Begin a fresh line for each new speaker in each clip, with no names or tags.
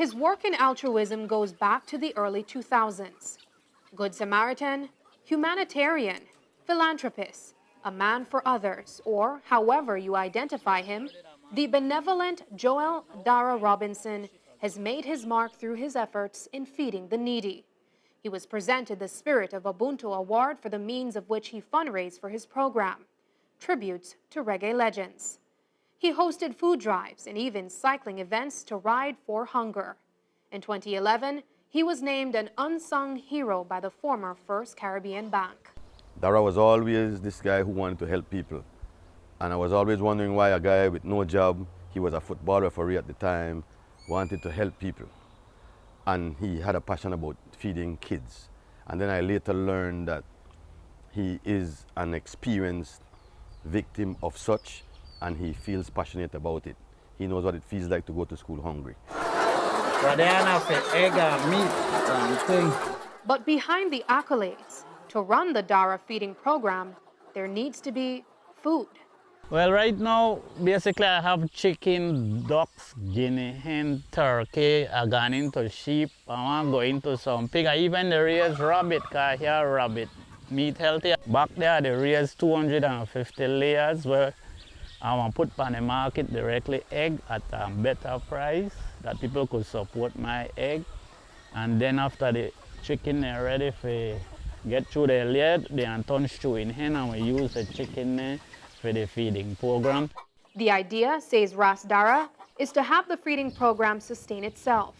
His work in altruism goes back to the early 2000s. Good Samaritan, humanitarian, philanthropist, a man for others, or however you identify him, the benevolent Joel Dara Robinson has made his mark through his efforts in feeding the needy. He was presented the Spirit of Ubuntu Award for the means of which he fundraised for his program, tributes to reggae legends. He hosted food drives and even cycling events to ride for hunger. In 2011, he was named an unsung hero by the former First Caribbean Bank.
Dara was always this guy who wanted to help people. And I was always wondering why a guy with no job, he was a football referee at the time, wanted to help people. And he had a passion about feeding kids. And then I later learned that he is an experienced victim of such, and he feels passionate about it. He knows what it feels like to go to school hungry.
But behind the accolades, to run the Dara feeding program, there needs to be food.
Well, right now, basically I have chicken, ducks, guinea hen, turkey. I gone into sheep. I want to go into some pig. I even raise rabbit, because here rabbit meat healthy. Back there, they raise 250 layers where I want to put on the market directly egg at a better price that people could support my egg. And then after the chicken are ready for get through the layer, they are turned through in hen, and we use the chicken for the feeding program.
The idea, says Ras Dara, is to have the feeding program sustain itself.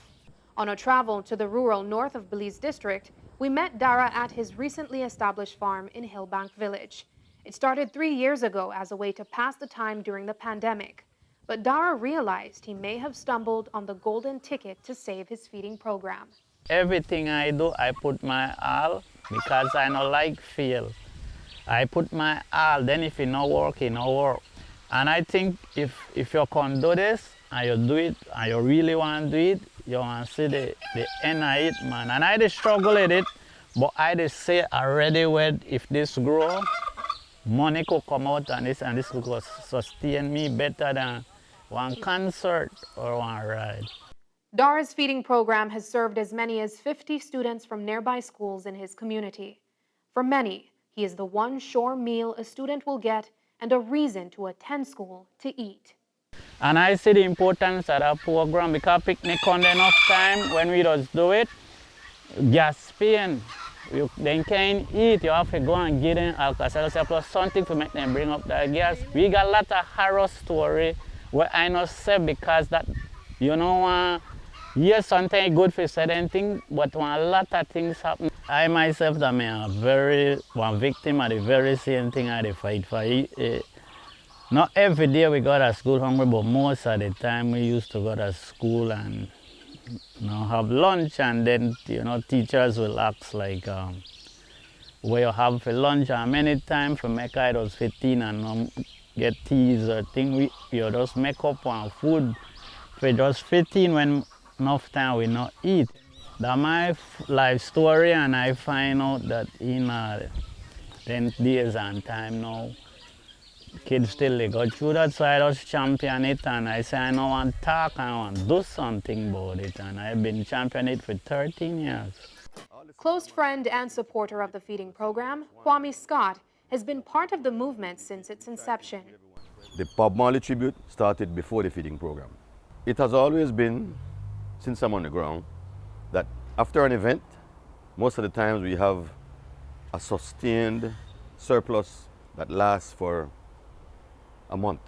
On a travel to the rural north of Belize district, we met Dara at his recently established farm in Hillbank Village. It started 3 years ago as a way to pass the time during the pandemic. But Dara realized he may have stumbled on the golden ticket to save his feeding program.
Everything I do, I put my all, because I don't like fail. I put my all, then if it not work, it not work. And I think if you can do this, and you do it, and you really want to do it, you want to see the end of it, man. And I just struggle with it, but I just say already, if this grow, money could come out, and this could sustain me better than one concert or one ride.
Dara's feeding program has served as many as 50 students from nearby schools in his community. For many, he is the one sure meal a student will get and a reason to attend school to eat.
And I see the importance of that program, because picnic on enough time when we just do it, gas pain. They can't eat, you have to go and get them alcohol plus something to make them bring up that gas. We got a lot of horror story where I not say, because that, you know, yes, sometimes good for certain things, but when a lot of things happen, I myself am one victim of the very same thing I fight for. Not every day we go to school hungry, but most of the time we used to go to school and have lunch, and then teachers will ask like what you have for lunch, and many times for make I was 15 and get teas or thing, you just make up on food for just 15 when enough time we not eat. That's my life story, and I find out that in 10 days and time now, kids still they go through that, so I just champion it, and I say I don't want to talk, I want to do something about it, and I've been championing it for 13 years.
Close friend and supporter of the feeding program, Kwame Scott, has been part of the movement since its inception.
The Bob Marley tribute started before the feeding program. It has always been, since I'm on the ground, that after an event, most of the times we have a sustained surplus that lasts for a month,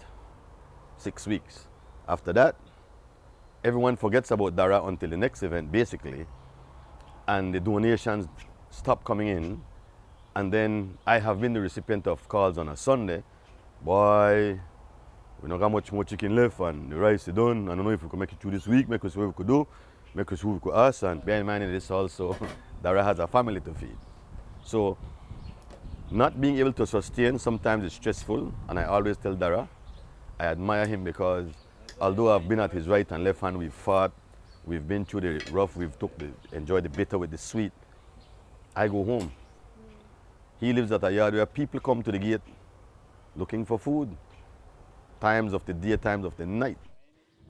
6 weeks. After that, everyone forgets about Dara until the next event, basically, and the donations stop coming in. And then I have been the recipient of calls on a Sunday, boy, we don't got much more chicken left, and the rice is done. I don't know if we can make it through this week, make us what we could do, make us who we could ask, and bear in mind this also, Dara has a family to feed. So, not being able to sustain sometimes is stressful, and I always tell Dara, I admire him, because although I've been at his right and left hand, we've fought, we've been through the rough, we've enjoyed the bitter with the sweet. I go home. He lives at a yard where people come to the gate looking for food, times of the day, times of the night.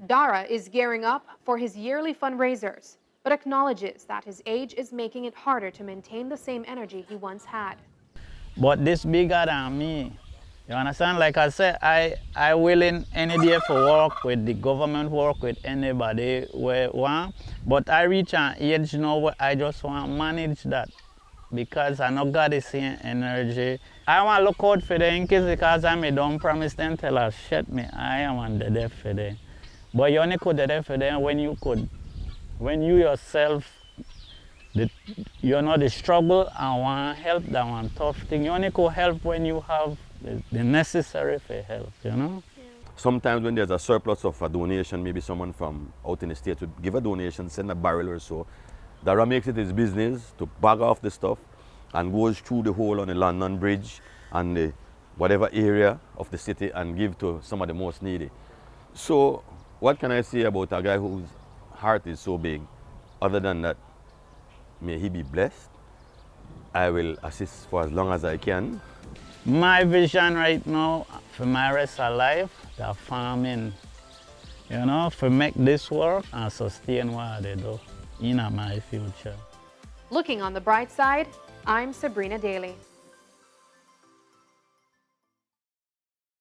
Dara is gearing up for his yearly fundraisers, but acknowledges that his age is making it harder to maintain the same energy he once had.
But this bigger than me. You understand? Like I said, I willing any day for work with the government, work with anybody where want. But I reach an age now where I just want to manage that because I know God is seeing energy. I want to look out for them because I don't promise them tell us shit me. I am on the death for them. But you only could do that for them when you yourself, you know the struggle and want help, that one tough thing. You only could help when you have the necessary for help, you know?
Yeah.
Sometimes when there's a surplus of a donation, maybe someone from out in the States would give a donation, send a barrel or so. Dara makes it his business to bag off the stuff and goes through the whole on the London Bridge and the whatever area of the city and give to some of the most needy. So what can I say about a guy whose heart is so big? Other than that, may he be blessed. I will assist for as long as I can.
My vision right now for my rest of life, the farming, you know, for make this work and sustain what they do in my future.
Looking on the bright side, I'm Sabreena Daly.